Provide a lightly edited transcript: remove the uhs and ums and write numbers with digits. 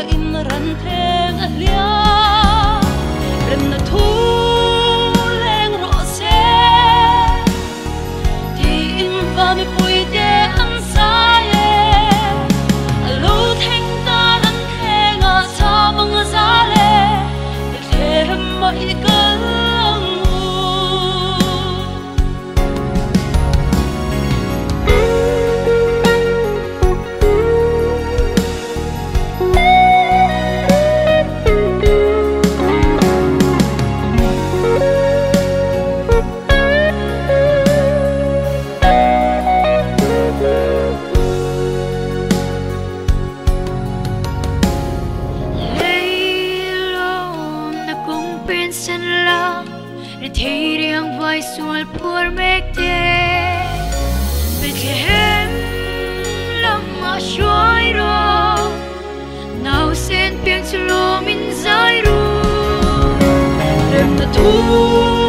in ran theng a lia rem na thu leng ro se ti in va mi pui te an sa ye a lo theng ta ran theng a sa mong za le ni them ma I kal thấy riêng vai xuôi phur mệt thế bên em lòng mà xoay rồi nào sen tiếng cho mình dài ru em đã thu